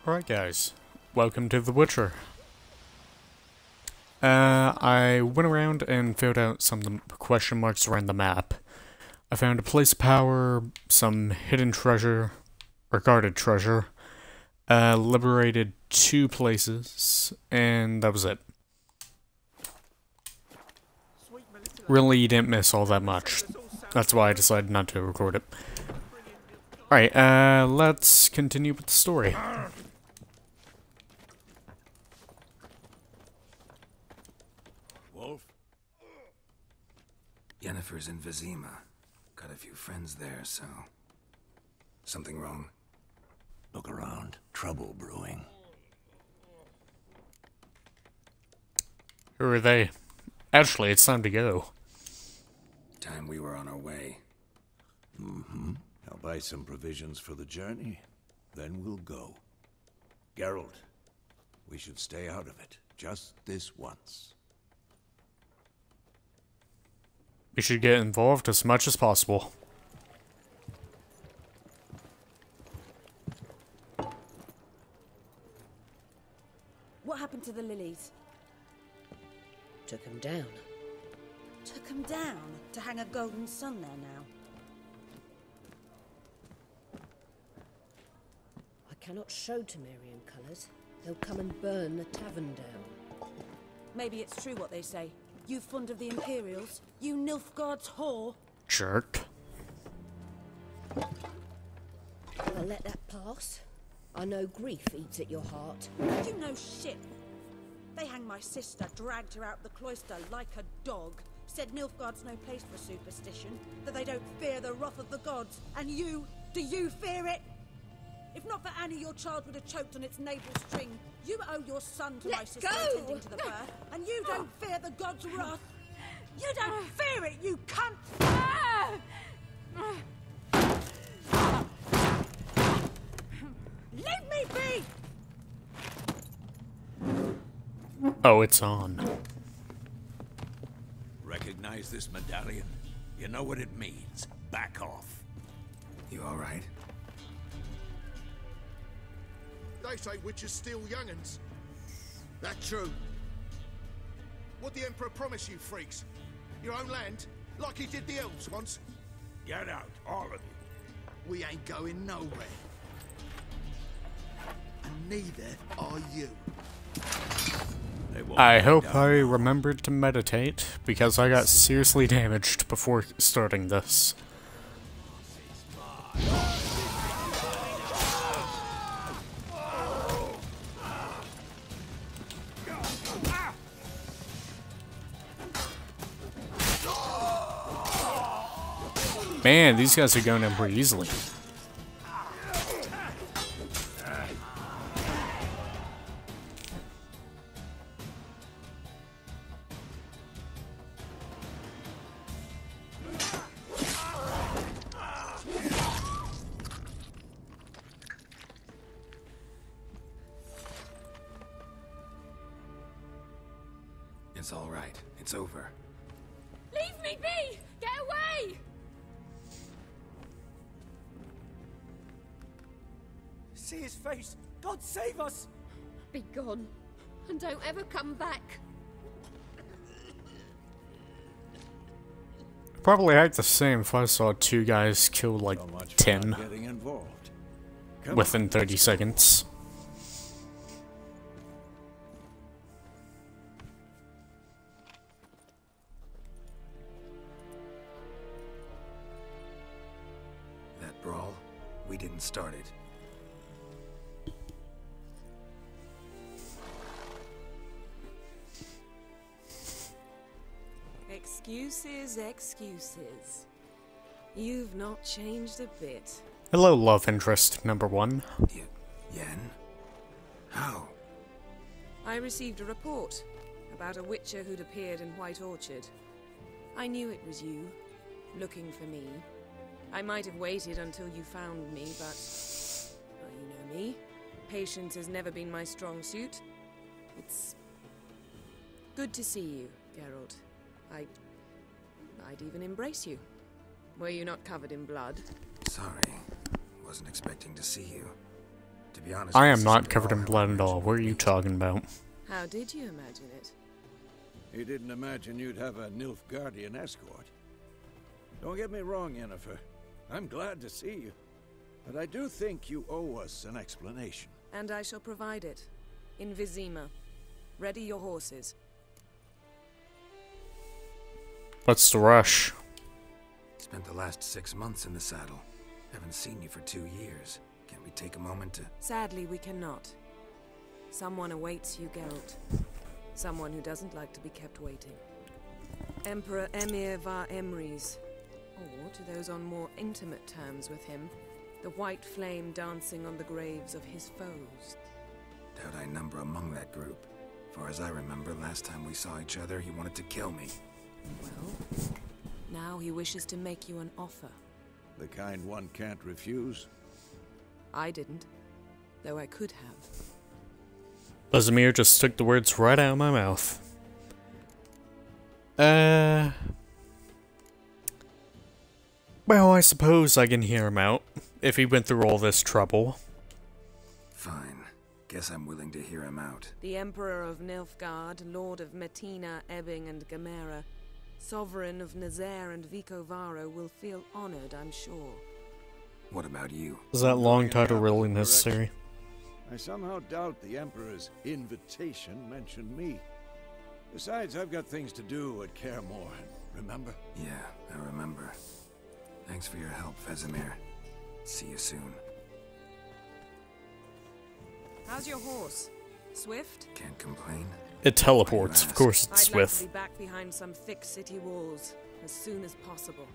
Alright guys, welcome to The Witcher. I went around and filled out some question marks around the map. I found a place of power, some hidden treasure, or guarded treasure, liberated 2 places, and that was it. Really didn't miss all that much. That's why I decided not to record it. Alright, let's continue with the story. Yennefer's in Vizima. Got a few friends there, so... Something wrong? Look around. Trouble brewing. Who are they? Actually, it's time to go. Time we were on our way. I'll buy some provisions for the journey, then we'll go. Geralt, we should stay out of it, just this once. We should get involved as much as possible. What happened to the lilies? Took him down. Took them down to hang a golden sun there now. I cannot show Temerian colours. They'll come and burn the tavern down. Maybe it's true what they say. You fond of the Imperials? You Nilfgaard's whore? Jerk. I'll let that pass. I know grief eats at your heart. You know shit. They hanged my sister, dragged her out the cloister like a dog. Said Nilfgaard's no place for superstition, that they don't fear the wrath of the gods. And you, do you fear it? If not for Annie, your child would have choked on its navel string. You owe your son to my sister attending to the birth, and you don't fear the gods' wrath. You don't fear it, you cunt! Leave me be! Oh, it's on. Recognize this medallion? You know what it means. Back off. You alright? They say witches steal young'uns. That true? What the Emperor promise you, freaks? Your own land? Like he did the elves once? Get out, all of you. We ain't going nowhere. And neither are you. I hope I remembered to meditate, because I got seriously damaged before starting this. Man, these guys are going down pretty easily. It's alright. It's over. Leave me be! Get away! See his face! God save us! Be gone, and don't ever come back. Probably act the same if I saw 2 guys kill like 10 Getting involved. Come within 30 seconds. That brawl, we didn't start it. Excuses, excuses. You've not changed a bit. Hello, love interest number 1. Yen? How? I received a report about a witcher who'd appeared in White Orchard. I knew it was you, looking for me. I might have waited until you found me, but... well, you know me. Patience has never been my strong suit. It's... good to see you, Geralt. I'd even embrace you. Were you not covered in blood? Sorry. Wasn't expecting to see you. To be honest, I I am not suspect covered in all blood our at all. What are you original talking about? How did you imagine it? He didn't imagine you'd have a Nilfgaardian escort. Don't get me wrong, Yennefer. I'm glad to see you. But I do think you owe us an explanation. And I shall provide it. In Vizima. Ready your horses. What's the rush? Spent the last 6 months in the saddle. Haven't seen you for 2 years. Can't we take a moment to... Sadly, we cannot. Someone awaits you, Geralt. Someone who doesn't like to be kept waiting. Emperor Emir var Emrys. Or, to those on more intimate terms with him, the white flame dancing on the graves of his foes. Doubt I number among that group. Far as I remember, last time we saw each other, he wanted to kill me. Well, now he wishes to make you an offer. The kind one can't refuse. I didn't, though I could have. Vesemir just took the words right out of my mouth. Well, I suppose I can hear him out, if he went through all this trouble. Fine. Guess I'm willing to hear him out. The Emperor of Nilfgaard, Lord of Metina, Ebbing, and Gamera, Sovereign of Nazaire and Vicovaro will feel honored, I'm sure. What about you? Is that long title really necessary? I somehow doubt the Emperor's invitation mentioned me. Besides, I've got things to do at Kaer Morhen, remember? Yeah, I remember. Thanks for your help, Vesemir. See you soon. How's your horse? Swift? Can't complain. It teleports, of course it's I'd like to swift. be back behind some thick city walls, as soon as possible.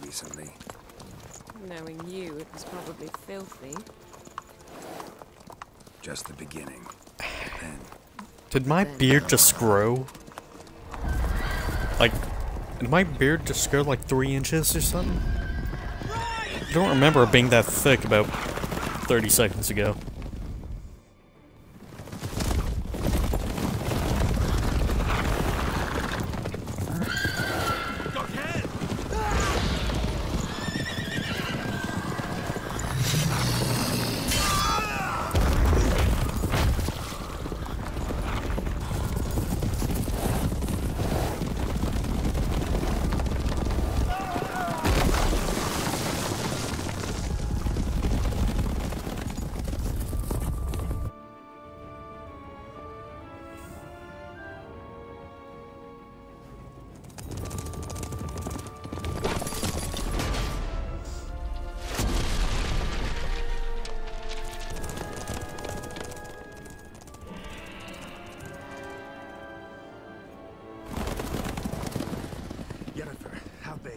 Recently. Knowing you, it was probably filthy. Just the beginning. Then. Did my beard just grow? Like, did my beard just grow like 3 inches or something? I don't remember it being that thick about 30 seconds ago.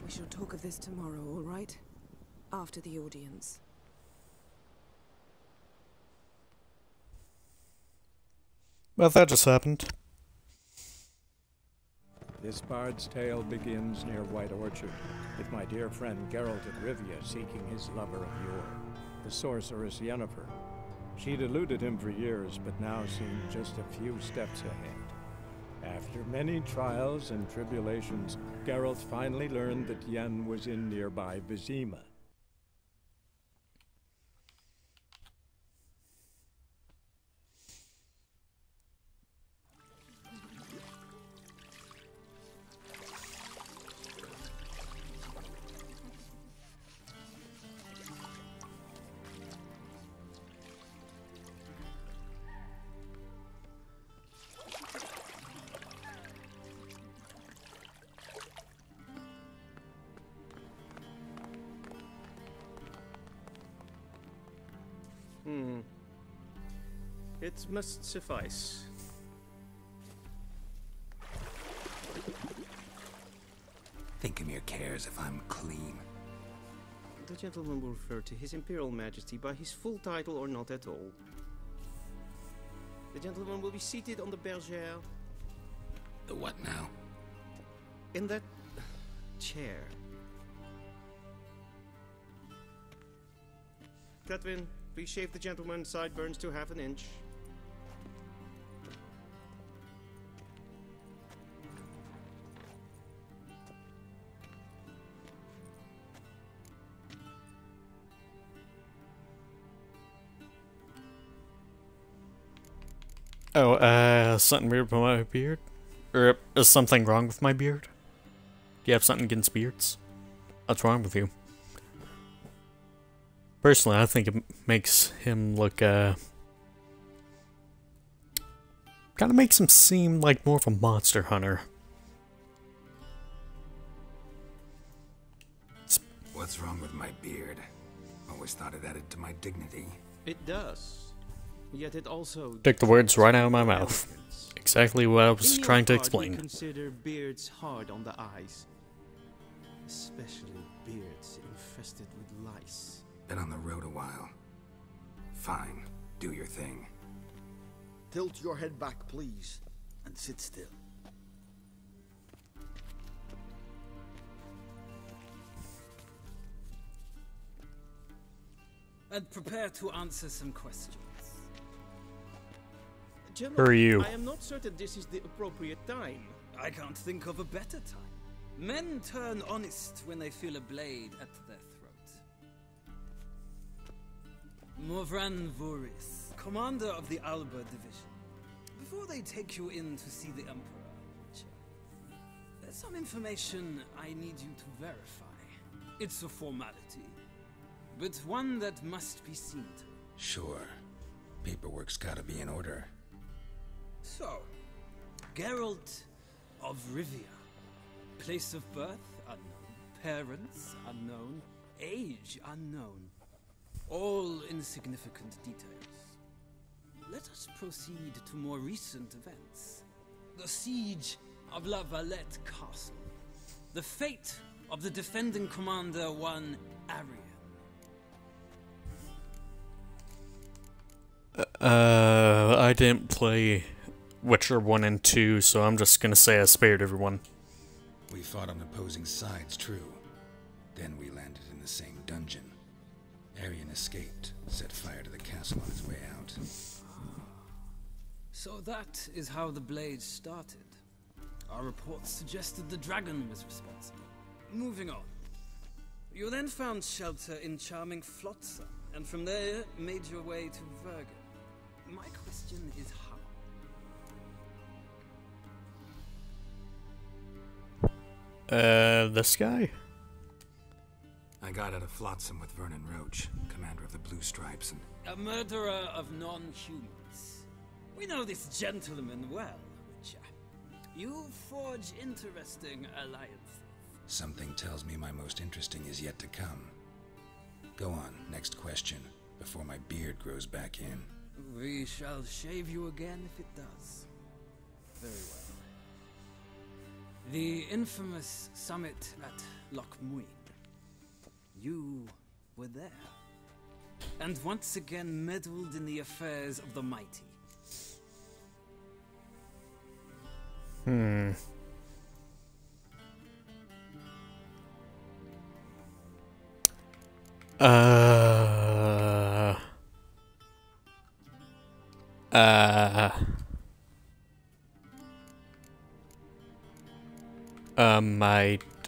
We shall talk of this tomorrow, all right? After the audience. Well, that just happened. This bard's tale begins near White Orchard, with my dear friend Geralt of Rivia seeking his lover of yore, the sorceress Yennefer. She'd eluded him for years, but now seemed just a few steps ahead. After many trials and tribulations, Geralt finally learned that Yen was in nearby Vizima. It must suffice. Think Emir cares if I'm clean. The gentleman will refer to His Imperial Majesty by his full title or not at all. The gentleman will be seated on the bergère. The what now? In that chair. Catwin, please shave the gentleman's sideburns to half an inch. Oh, something weird with my beard? Or is something wrong with my beard? Do you have something against beards? What's wrong with you? Personally, I think it makes him look, kinda makes him seem like more of a monster hunter. What's wrong with my beard? Always thought it added to my dignity. It does. Yet it also Took the words right out of my mouth. Exactly what I was trying to explain. Consider beards hard on the eyes, especially beards infested with lice. Been on the road a while. Fine, do your thing. Tilt your head back, please, and sit still. And prepare to answer some questions. General, Who are you? I am not certain this is the appropriate time. I can't think of a better time. Men turn honest when they feel a blade at their throat. Morvran Voris, commander of the Alba Division. Before they take you in to see the Emperor, there's some information I need you to verify. It's a formality, but one that must be seen to. Sure. Paperwork's gotta be in order. So, Geralt of Rivia. Place of birth unknown. Parents unknown. Age unknown. All insignificant details. Let us proceed to more recent events. The siege of La Valette Castle. The fate of the defending commander, one Arian. I didn't play Witcher 1 and 2, so I'm just gonna say I spared everyone. We fought on opposing sides, true. Then we landed in the same dungeon. Arian escaped, set fire to the castle on his way out. So that is how the Blade started. Our reports suggested the dragon was responsible. Moving on. You then found shelter in charming Flotsam, and from there made your way to Vergen. My question is how? This guy? I got out of Flotsam with Vernon Roach, commander of the Blue Stripes, and... A murderer of non-humans. We know this gentleman well, Witcher. You forge interesting alliances. Something tells me my most interesting is yet to come. Go on, next question, before my beard grows back in. We shall shave you again if it does. Very well. The infamous summit at Loch Muin. You were there. And once again meddled in the affairs of the mighty.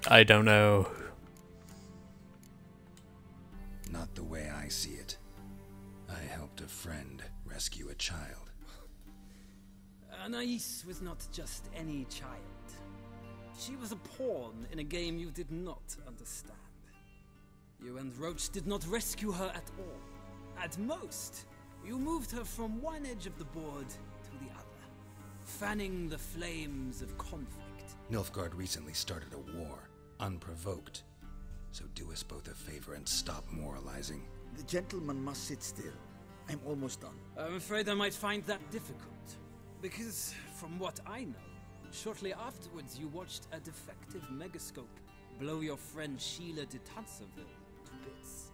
I don't know. Not the way I see it. I helped a friend rescue a child. Anais was not just any child. She was a pawn in a game you did not understand. You and Roach did not rescue her at all. At most, you moved her from one edge of the board to the other, fanning the flames of conflict. Nilfgaard recently started a war, unprovoked. So do us both a favor and stop moralizing. The gentleman must sit still. I'm almost done. I'm afraid I might find that difficult. Because, from what I know, shortly afterwards you watched a defective megascope blow your friend Sheila de Tanserville to bits.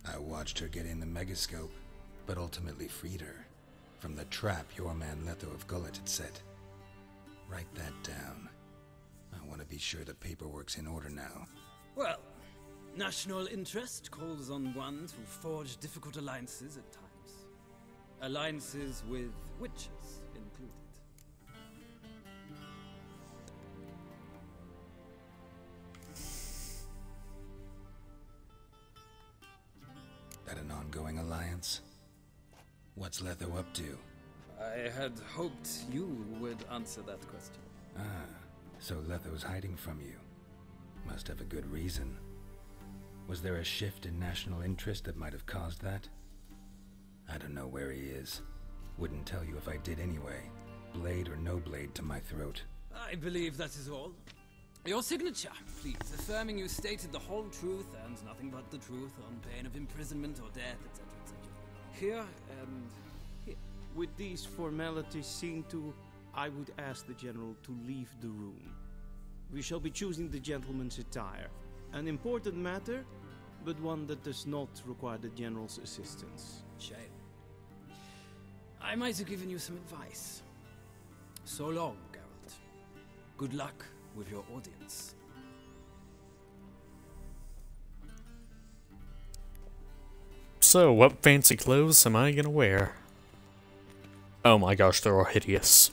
I watched her get in the megascope, but ultimately freed her from the trap your man Letho of Gullet had set. Write that down. I want to be sure the paperwork's in order now. Well, national interest calls on one to forge difficult alliances at times. Alliances with witches included. That an ongoing alliance? What's Letho up to? I had hoped you would answer that question. Ah, so Letho's hiding from you. Must have a good reason. Was there a shift in national interest that might have caused that? I don't know where he is. Wouldn't tell you if I did anyway. Blade or no blade to my throat. I believe that is all. Your signature, please, affirming you stated the whole truth and nothing but the truth on pain of imprisonment or death, etc., etc. Here and here. With these formalities seen to, I would ask the General to leave the room. We shall be choosing the gentleman's attire. An important matter, but one that does not require the General's assistance. Shame. I might have given you some advice. So long, Geralt. Good luck with your audience. So, what fancy clothes am I gonna wear? Oh my gosh, they're all hideous.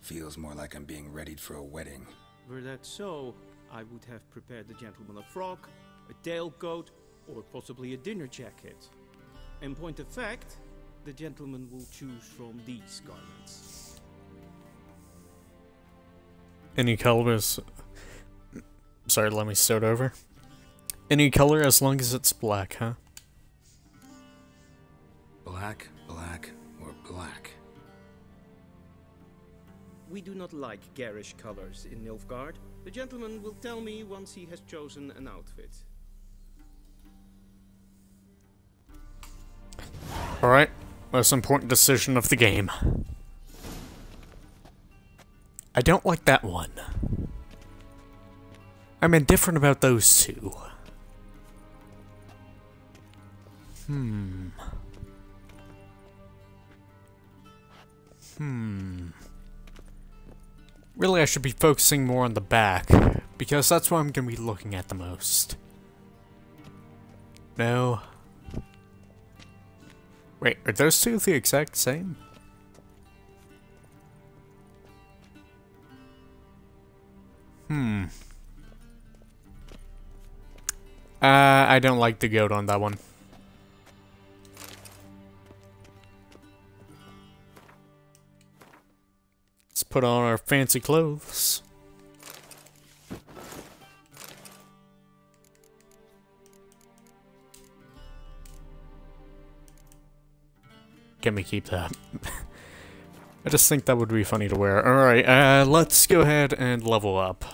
Feels more like I'm being readied for a wedding. Were that so, I would have prepared the gentleman a frock, a tailcoat, or possibly a dinner jacket. In point of fact, the gentleman will choose from these garments. Any colors? Sorry, let me start over. Any color as long as it's black, huh? Black, black, or black? We do not like garish colors in Nilfgaard. The gentleman will tell me once he has chosen an outfit. Alright, most important decision of the game. I don't like that one. I'm indifferent about those two. Really, I should be focusing more on the back, because that's what I'm going to be looking at the most. No. Wait, are those two the exact same? I don't like the goat on that one. Let's put on our fancy clothes. Can we keep that? I just think that would be funny to wear. Alright, let's go ahead and level up.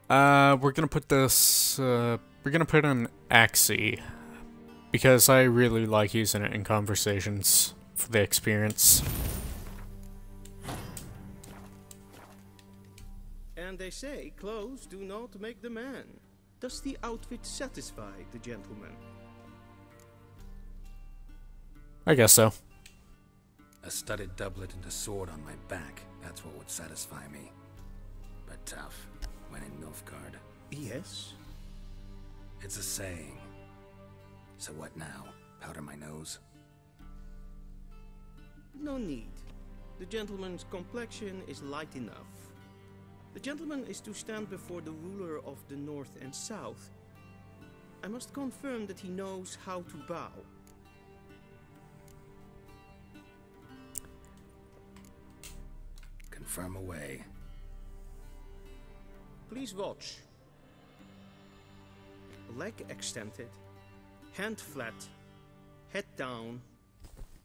We're gonna put this, we're gonna put on Axie, because I really like using it in conversations for the experience. And they say clothes do not make the man. Does the outfit satisfy the gentleman? I guess so. A studded doublet and a sword on my back, that's what would satisfy me. But tough, when in Nilfgaard. Yes? It's a saying. So what now? Powder my nose? No need. The gentleman's complexion is light enough. The gentleman is to stand before the ruler of the North and South. I must confirm that he knows how to bow. Confirm away. Please watch. Leg extended, hand flat, head down,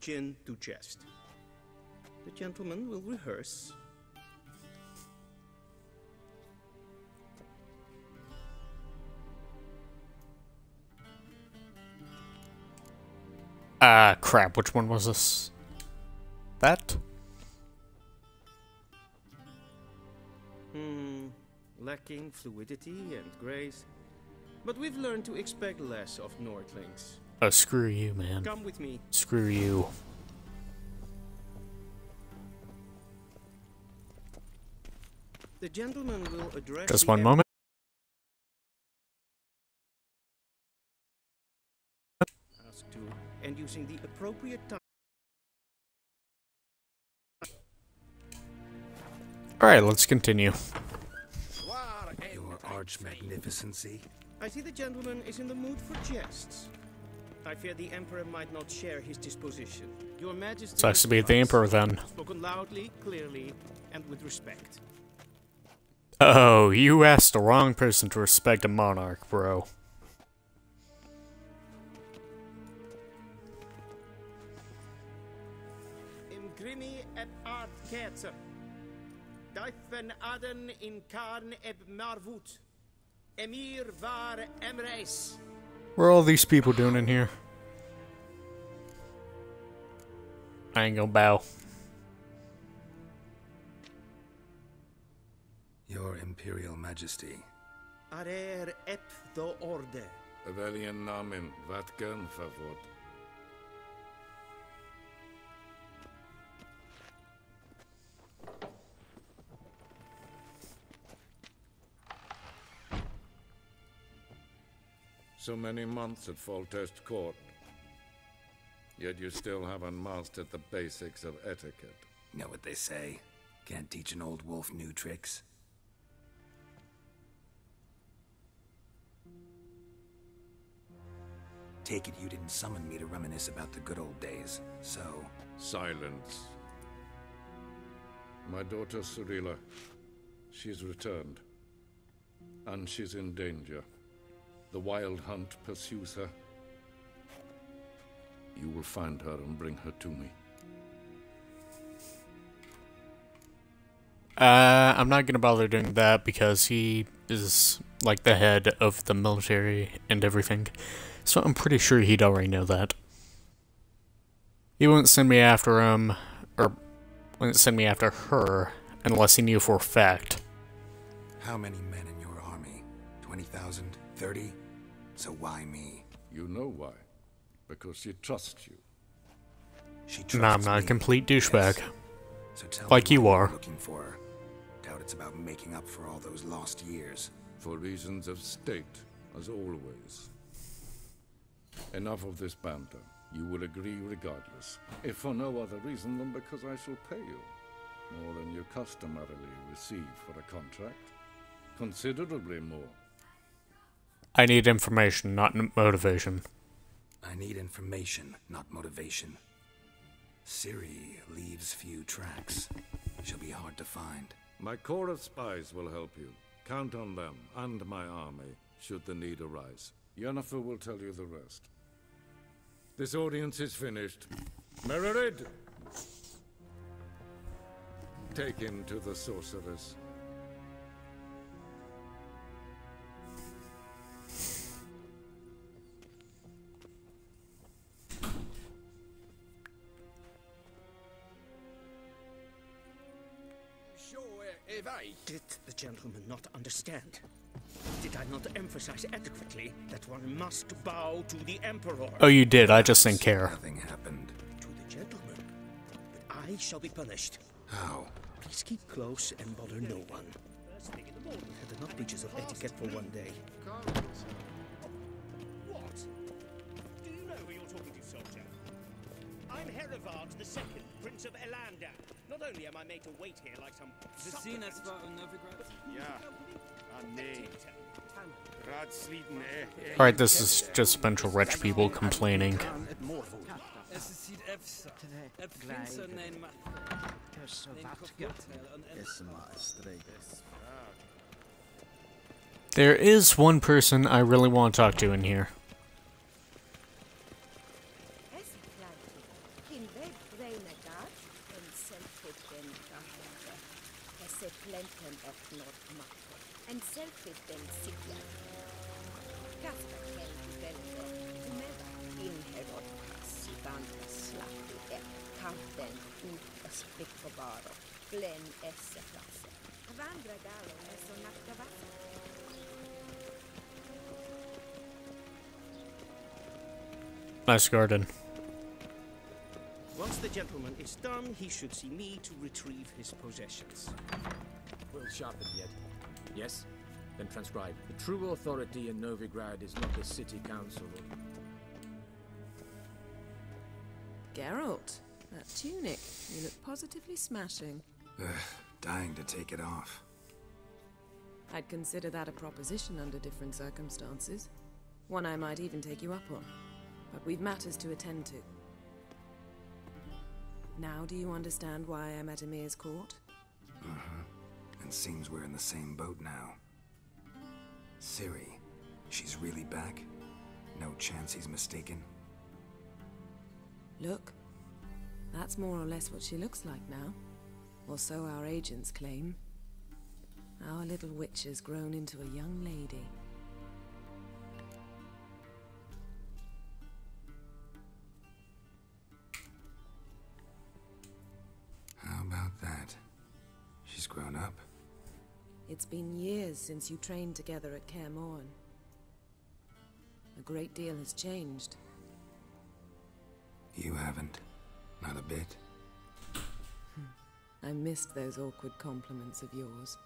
chin to chest. The gentleman will rehearse. Crap, which one was this? That? Lacking fluidity and grace. But we've learned to expect less of Nordlings. Oh, screw you, man. Come with me. Screw you. The gentleman will address Just the one moment. ask to, and using the appropriate time. Alright, let's continue. Your arch-magnificency. I see the gentleman is in the mood for jests. I fear the Emperor might not share his disposition. Your Majesty... Sucks to be the Emperor, then. Spoken loudly, clearly, and with respect. Oh, you asked the wrong person to respect a monarch, bro. Imgrimi et art ketzer. Daifen aden in karn eb marvut. Emir var emreis. What are all these people doing in here? I ain't gonna bow. Your Imperial Majesty. Arer ep do orde. Welchen Namen? Wat gern favor? So many months at Foltest Court. Yet you still haven't mastered the basics of etiquette. Know what they say? Can't teach an old wolf new tricks. Take it you didn't summon me to reminisce about the good old days, so... Silence. My daughter Cyrilla, she's returned. And she's in danger. The Wild Hunt pursues her. You will find her and bring her to me. I'm not gonna bother doing that because he is like the head of the military and everything. So I'm pretty sure he'd already know that. He wouldn't send me after him, or wouldn't send me after her, unless he knew for a fact. How many men in your army? 20,000? 30? So why me? You know why. Because she trusts you. She No, I'm trusts not a me. complete douchebag. Yes. So tell Like me you why are. you're looking for her. Doubt it's about making up for all those lost years. For reasons of state, as always. Enough of this banter. You will agree regardless. If for no other reason than because I shall pay you. More than you customarily receive for a contract. Considerably more. I need information, not motivation. I need information, not motivation. Ciri leaves few tracks. She'll be hard to find. My corps of spies will help you. Count on them, and my army, should the need arise. Yennefer will tell you the rest. This audience is finished. Mererid! Take him to the sorceress. Did the gentleman not understand? Did I not emphasize adequately that one must bow to the Emperor? Oh, you did. I just didn't care. Nothing happened. To the gentleman. But I shall be punished. How? Please keep close and bother no one. We've had enough breaches of etiquette for one day. What? Do you know who you're talking to, soldier? I'm Herivard II, Prince of Elander. Not only am I made to wait here like some Gesehen, es war Novigrad. Yeah. Nee. Alright, this is just a bunch of rich people complaining. Es ist Efsa. Finster nein There is one person I really want to talk to in here. Nice garden. Once the gentleman is done, he should see me to retrieve his possessions. Well sharpened yet. Yes? Then transcribe. The true authority in Novigrad is not the city council. Geralt, that tunic. You look positively smashing. Dying to take it off. I'd consider that a proposition under different circumstances. One I might even take you up on. But we've matters to attend to. Now do you understand why I'm at Emir's court? And seems we're in the same boat now. Ciri, she's really back? No chance he's mistaken? Look, that's more or less what she looks like now. Or so our agents claim. Our little witch has grown into a young lady. How about that? She's grown up? It's been years since you trained together at Kaer Morhen. A great deal has changed. You haven't. Not a bit. I missed those awkward compliments of yours.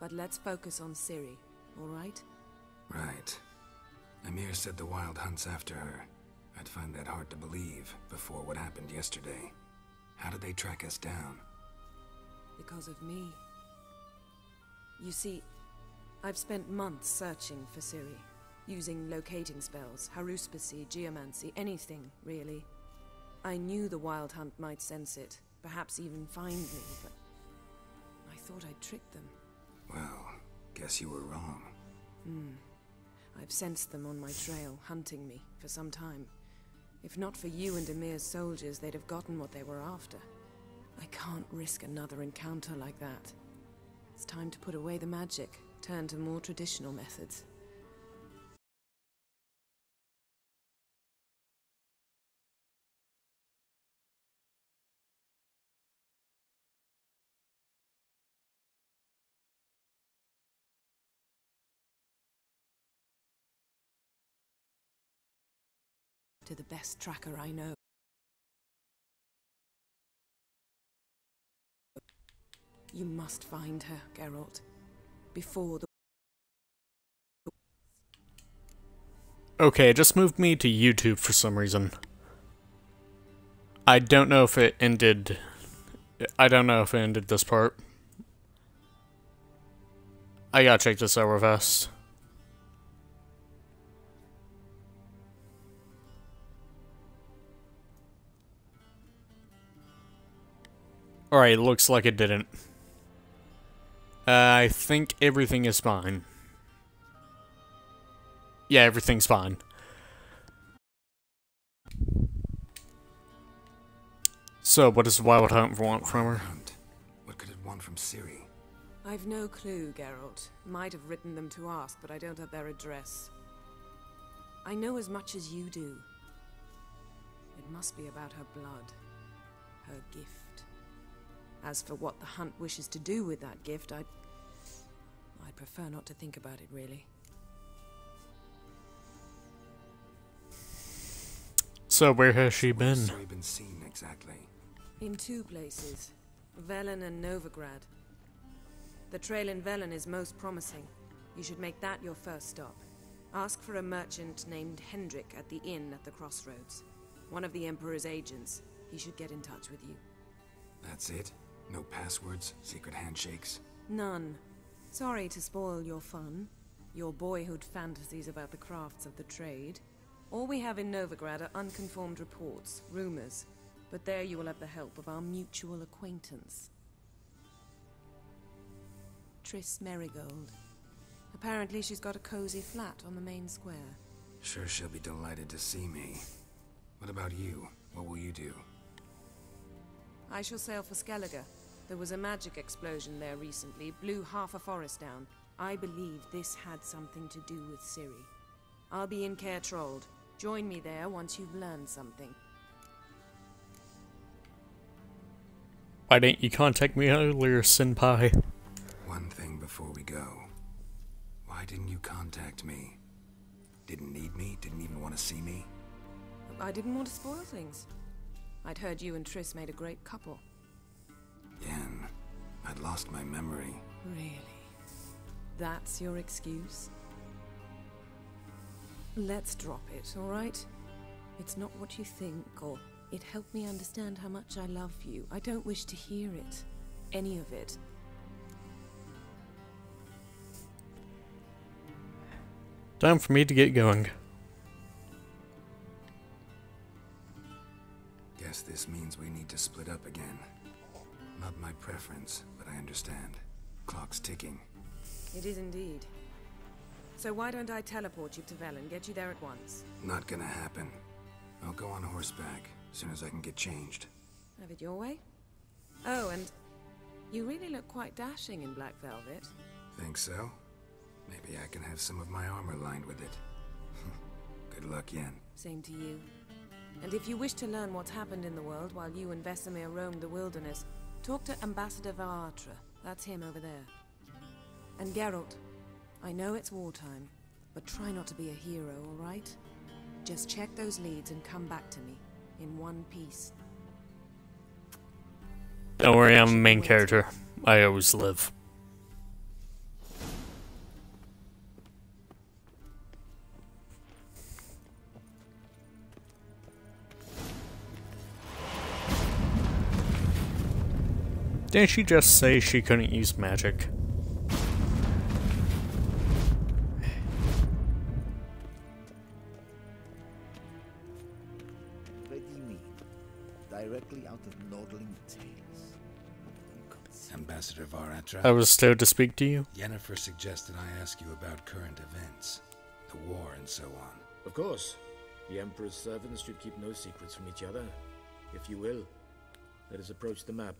But let's focus on Ciri, all right? Right. Emir said the Wild Hunt's after her. I'd find that hard to believe before what happened yesterday. How did they track us down? Because of me. You see, I've spent months searching for Ciri, using locating spells, haruspicy, geomancy, anything, really. I knew the Wild Hunt might sense it, perhaps even find me, but I thought I'd tricked them. Well, guess you were wrong. I've sensed them on my trail, hunting me, for some time. If not for you and Emir's soldiers, they'd have gotten what they were after. I can't risk another encounter like that. It's time to put away the magic, turn to more traditional methods. To the best tracker I know. You must find her, Geralt. Before the... Okay, it just moved me to YouTube for some reason. I don't know if it ended... I don't know if it ended this part. I gotta check this out real fast. Alright, looks like it didn't. I think everything is fine. Yeah, everything's fine. So, what does the Wild Hunt want from her? What could it want from Ciri? I've no clue, Geralt. Might have written them to ask, but I don't have their address. I know as much as you do. It must be about her blood. Her gift. As for what the Hunt wishes to do with that gift, I'd prefer not to think about it, really. So, where has she been? Where's Ciri been seen, exactly? In two places. Velen and Novigrad. The trail in Velen is most promising. You should make that your first stop. Ask for a merchant named Hendrik at the inn at the crossroads. One of the Emperor's agents. He should get in touch with you. That's it? No passwords? Secret handshakes? None. Sorry to spoil your fun. Your boyhood fantasies about the crafts of the trade. All we have in Novigrad are unconfirmed reports, rumors. But there you will have the help of our mutual acquaintance. Triss Merigold. Apparently she's got a cozy flat on the main square. Sure she'll be delighted to see me. What about you? What will you do? I shall sail for Skellige. There was a magic explosion there recently, blew half a forest down. I believe this had something to do with Ciri. I'll be in Caer Trold. Join me there once you've learned something. Why didn't you contact me earlier, Senpai? One thing before we go. Why didn't you contact me? Didn't need me? Didn't even want to see me? I didn't want to spoil things. I'd heard you and Triss made a great couple. Yen, I'd lost my memory. Really? That's your excuse? Let's drop it, alright? It's not what you think, or it helped me understand how much I love you. I don't wish to hear it. Any of it. Time for me to get going. Guess this means we need to split up again. Not my preference, but I understand. Clock's ticking. It is indeed. So why don't I teleport you to Velen, get you there at once? Not gonna happen. I'll go on horseback, as soon as I can get changed. Have it your way? Oh, and you really look quite dashing in black velvet. Think so? Maybe I can have some of my armor lined with it. Good luck, Yen. Same to you. And if you wish to learn what's happened in the world while you and Vesemir roamed the wilderness, talk to Ambassador Varatra. That's him over there. And Geralt, I know it's wartime, but try not to be a hero, all right? Just check those leads and come back to me, in one piece. Don't worry, I'm a main character. I always live. Didn't she just say she couldn't use magic? What do you mean? Directly out of Nordling Tales. Ambassador Varatra. I was told to speak to you. Yennefer suggested I ask you about current events, the war and so on. Of course. The Emperor's servants should keep no secrets from each other. If you will, let us approach the map.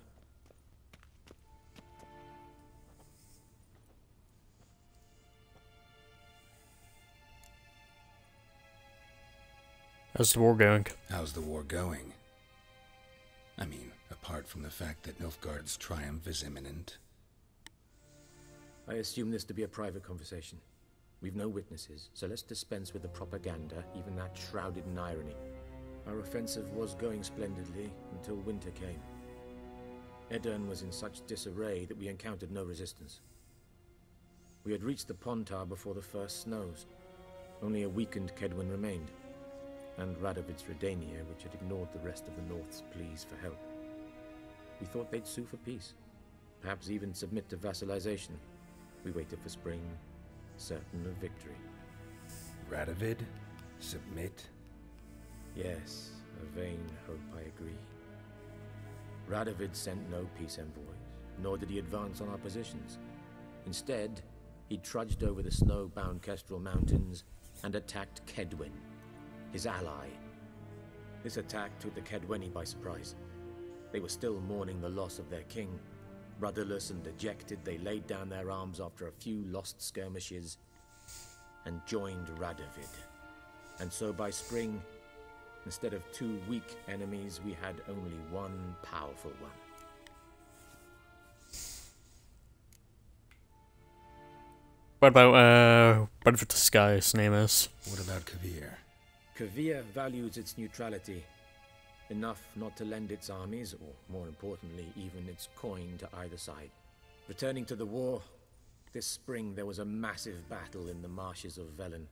How's the war going? How's the war going? I mean, apart from the fact that Nilfgaard's triumph is imminent. I assume this to be a private conversation. We've no witnesses, so let's dispense with the propaganda, even that shrouded in irony. Our offensive was going splendidly until winter came. Edirne was in such disarray that we encountered no resistance. We had reached the Pontar before the first snows. Only a weakened Kedwin remained, and Radovid's Redania, which had ignored the rest of the North's pleas for help. We thought they'd sue for peace, perhaps even submit to vassalization. We waited for spring, certain of victory. Radovid? Submit? Yes, a vain hope, I agree. Radovid sent no peace envoys, nor did he advance on our positions. Instead, he trudged over the snow-bound Kestrel Mountains and attacked Kedwen, his ally. This attack took the Kedweni by surprise. They were still mourning the loss of their king. Rudderless and dejected, they laid down their arms after a few lost skirmishes and joined Radovid. And so by spring, instead of two weak enemies, we had only one powerful one. What about, whatever this guy's name is? What about Kavir? Kavir values its neutrality, enough not to lend its armies, or more importantly, even its coin to either side. Returning to the war, this spring there was a massive battle in the marshes of Velen.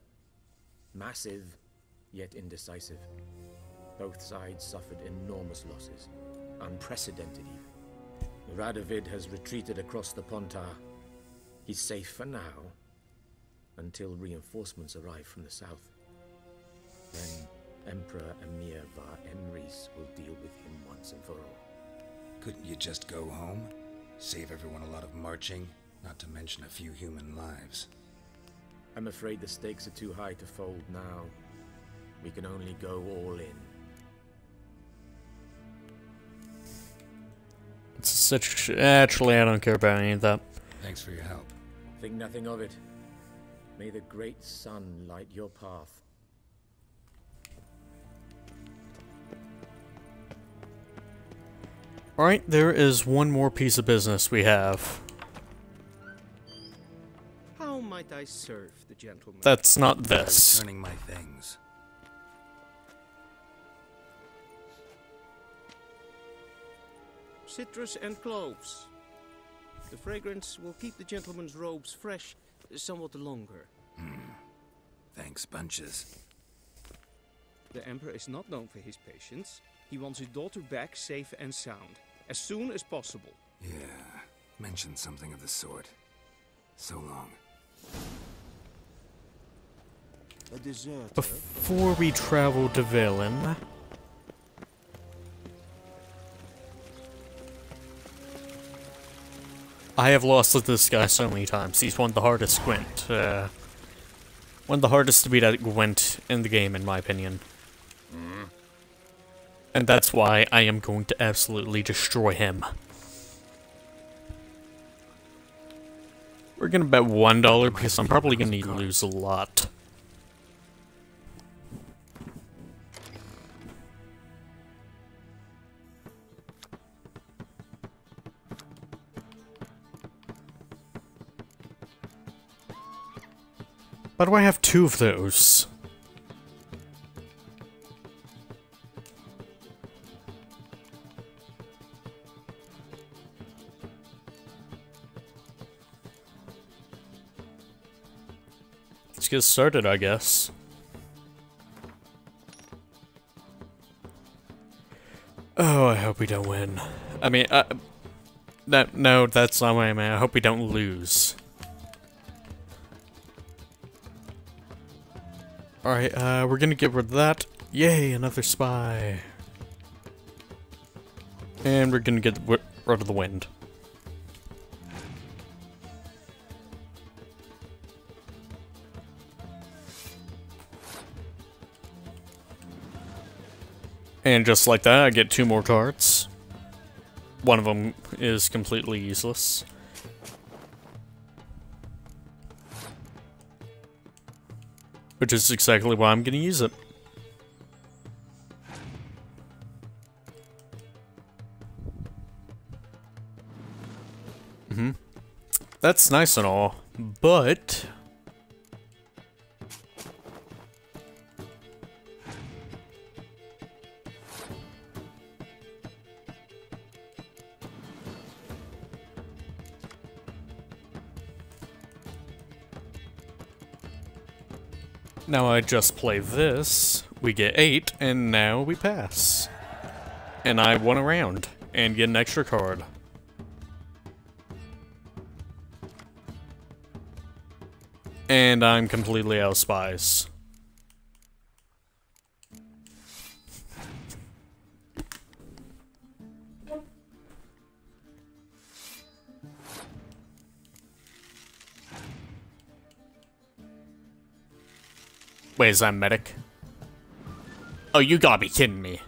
Massive, yet indecisive. Both sides suffered enormous losses, unprecedented even. Radovid has retreated across the Pontar. He's safe for now, until reinforcements arrive from the south. Then Emperor Emir Var Emrys will deal with him once and for all. Couldn't you just go home? Save everyone a lot of marching, not to mention a few human lives. I'm afraid the stakes are too high to fold now. We can only go all in. It's such... Actually, I don't care about any of that. Thanks for your help. Think nothing of it. May the great sun light your path. Alright, there is one more piece of business we have. How might I serve the gentleman? That's not this. Returning my things. Citrus and cloves. The fragrance will keep the gentleman's robes fresh somewhat longer. Thanks, bunches. The Emperor is not known for his patience. He wants his daughter back safe and sound, as soon as possible. Yeah, mentioned something of the sort. So long. A deserter? Before we travel to Valen, I have lost to this guy so many times. He's one of the hardest gwent. One of the hardest to beat at gwent in the game, in my opinion. And that's why I am going to absolutely destroy him. We're gonna bet $1 because I'm probably gonna lose a lot. Why do I have 2 of those? Let's get started, I guess. Oh, I hope we don't win. I mean, no, that's not what I meant. I hope we don't lose. Alright, we're gonna get rid of that. Yay, another spy. And we're gonna get rid of the wind. And just like that, I get 2 more cards. One of them is completely useless. Which is exactly why I'm gonna use it. That's nice and all, but... Now I just play this, we get 8, and now we pass. And I won a round, and get an extra card. And I'm completely out of spies. Wait, is that medic? Oh, you gotta be kidding me.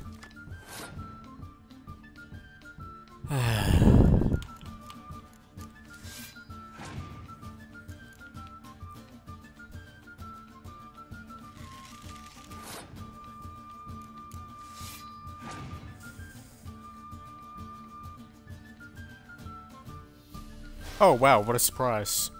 Oh wow, what a surprise.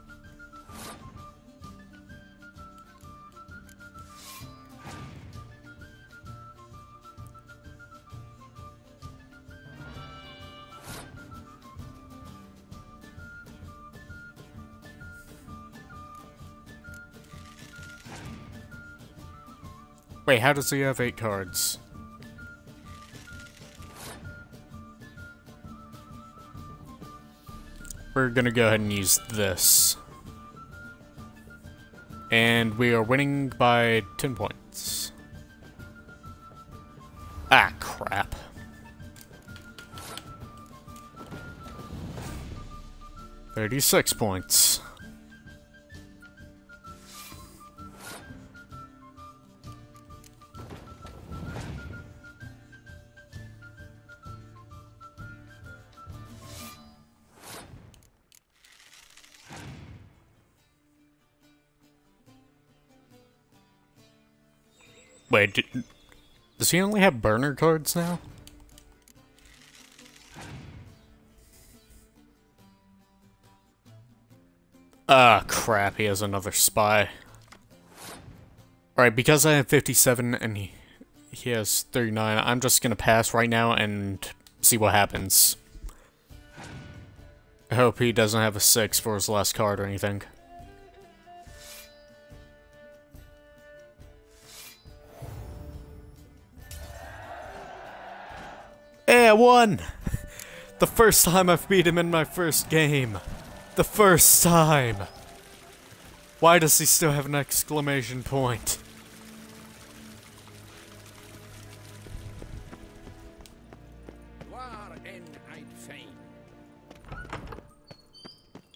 Wait, how does he have 8 cards? We're gonna go ahead and use this. And we are winning by 10 points. Ah, crap. $36 points. Wait, does he only have burner cards now? Ah, crap, he has another spy. Alright, because I have 57 and he has 39, I'm just gonna pass right now and see what happens. I hope he doesn't have a 6 for his last card or anything. Hey, I won! The first time I've beat him in my first game. The first time! Why does he still have an exclamation point?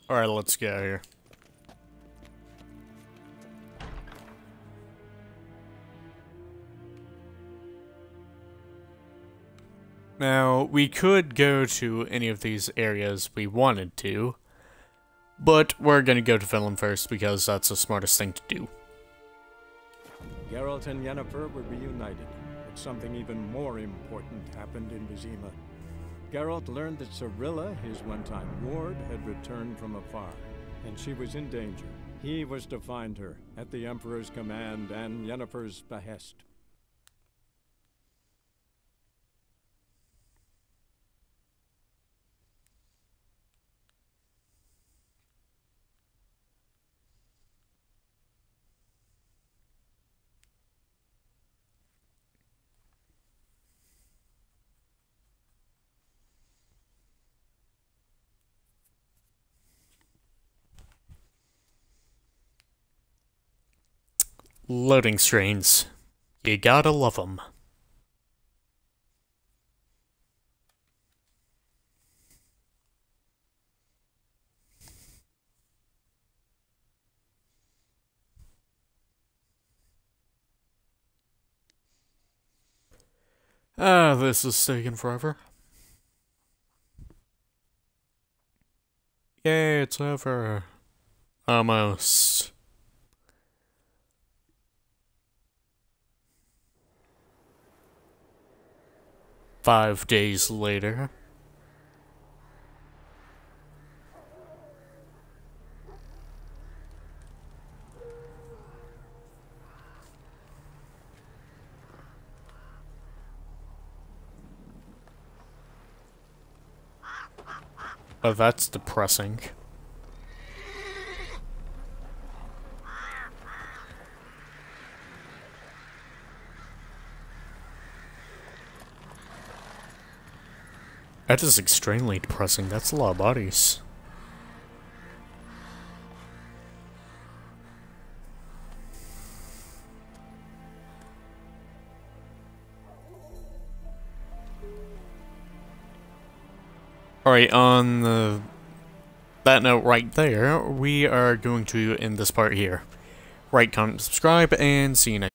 Alright, let's get out of here. Now, we could go to any of these areas we wanted to, but we're gonna go to Finland first because that's the smartest thing to do. Geralt and Yennefer were reunited, but something even more important happened in Vizima. Geralt learned that Cirilla, his one-time ward, had returned from afar, and she was in danger. He was to find her, at the Emperor's command and Yennefer's behest. Loading screens. You gotta love them. Ah, this is taking forever. Yay, it's over. Almost. Five days later. Oh, that's depressing. That is extremely depressing. That's a lot of bodies. Alright, on that note right there, we are going to end this part here. Right, comment, subscribe, and see you next time.